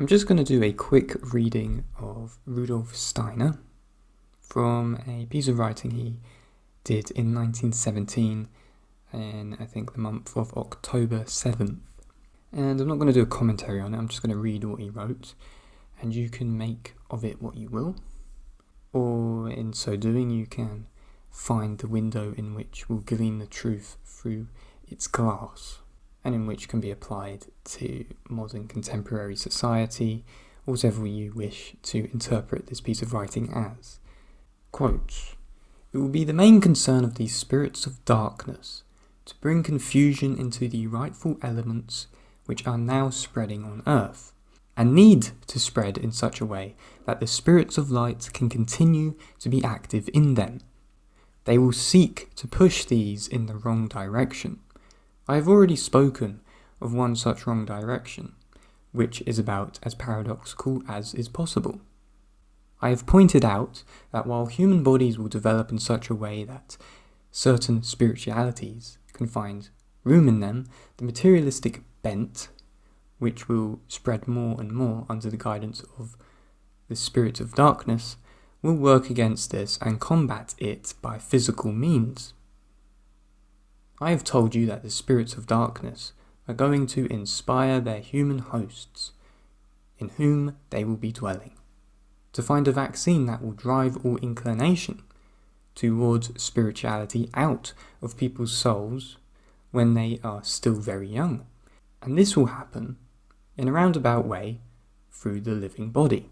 I'm just going to do a quick reading of Rudolf Steiner from a piece of writing he did in 1917 in, I think, the month of October 7th. And I'm not going to do a commentary on it, I'm just going to read what he wrote, and you can make of it what you will. Or in so doing, you can find the window in which will glean the truth through its glass, and in which can be applied to modern contemporary society, or whatever you wish to interpret this piece of writing as. Quote, "It will be the main concern of these spirits of darkness to bring confusion into the rightful elements which are now spreading on earth, and need to spread in such a way that the spirits of light can continue to be active in them. They will seek to push these in the wrong direction. I have already spoken of one such wrong direction, which is about as paradoxical as is possible. I have pointed out that while human bodies will develop in such a way that certain spiritualities can find room in them, the materialistic bent, which will spread more and more under the guidance of the spirit of darkness, will work against this and combat it by physical means. I have told you that the spirits of darkness are going to inspire their human hosts, in whom they will be dwelling, to find a vaccine that will drive all inclination towards spirituality out of people's souls when they are still very young. And this will happen in a roundabout way through the living body.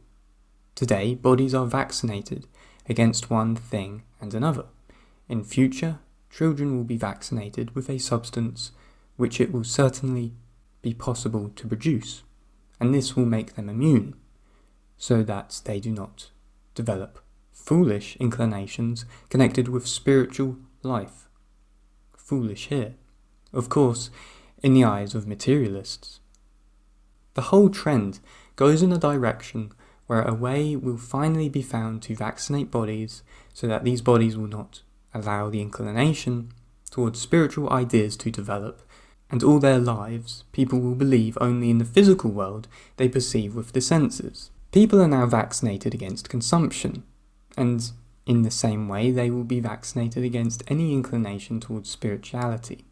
Today, bodies are vaccinated against one thing and another. In future, children will be vaccinated with a substance which it will certainly be possible to produce, and this will make them immune, so that they do not develop foolish inclinations connected with spiritual life. Foolish here, of course, in the eyes of materialists. The whole trend goes in a direction where a way will finally be found to vaccinate bodies so that these bodies will not allow the inclination towards spiritual ideas to develop, and all their lives people will believe only in the physical world they perceive with the senses. People are now vaccinated against consumption, and in the same way they will be vaccinated against any inclination towards spirituality.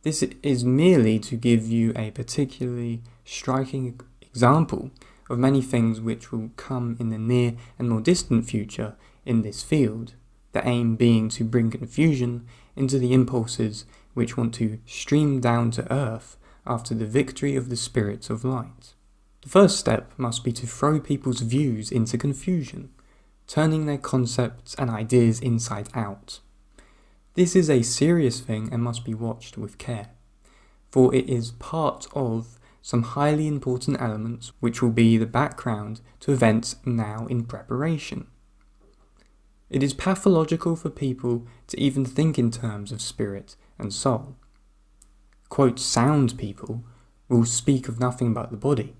This is merely to give you a particularly striking example of many things which will come in the near and more distant future in this field, the aim being to bring confusion into the impulses which want to stream down to earth after the victory of the spirits of light. The first step must be to throw people's views into confusion, turning their concepts and ideas inside out. This is a serious thing and must be watched with care, for it is part of some highly important elements which will be the background to events now in preparation. It is pathological for people to even think in terms of spirit and soul. Quote, sound people will speak of nothing but the body.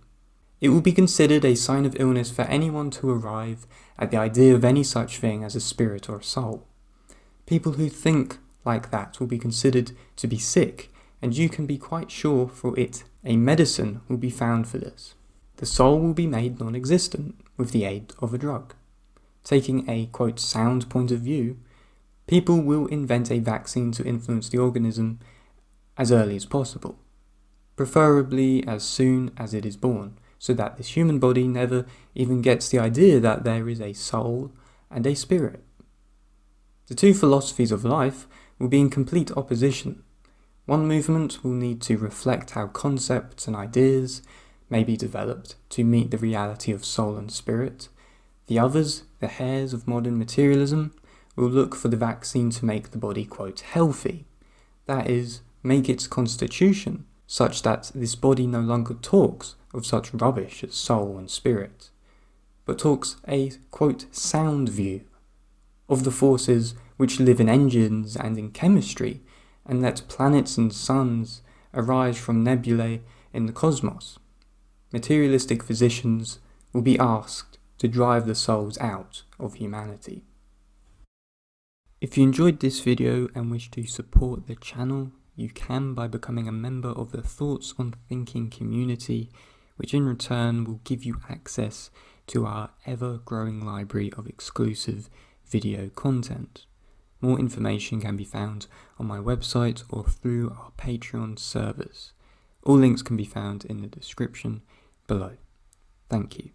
It will be considered a sign of illness for anyone to arrive at the idea of any such thing as a spirit or a soul. People who think like that will be considered to be sick, and you can be quite sure for it a medicine will be found for this. The soul will be made non-existent with the aid of a drug. Taking a, quote, sound point of view, people will invent a vaccine to influence the organism as early as possible, preferably as soon as it is born, so that this human body never even gets the idea that there is a soul and a spirit. The two philosophies of life will be in complete opposition. One movement will need to reflect how concepts and ideas may be developed to meet the reality of soul and spirit. The others, the heirs of modern materialism, will look for the vaccine to make the body, quote, healthy. That is, make its constitution such that this body no longer talks of such rubbish as soul and spirit, but talks a, quote, sound view of the forces which live in engines and in chemistry, and let planets and suns arise from nebulae in the cosmos. Materialistic physicians will be asked to drive the souls out of humanity. If you enjoyed this video and wish to support the channel, you can by becoming a member of the Thoughts on Thinking community, which in return will give you access to our ever-growing library of exclusive video content. More information can be found on my website or through our Patreon servers. All links can be found in the description below. Thank you.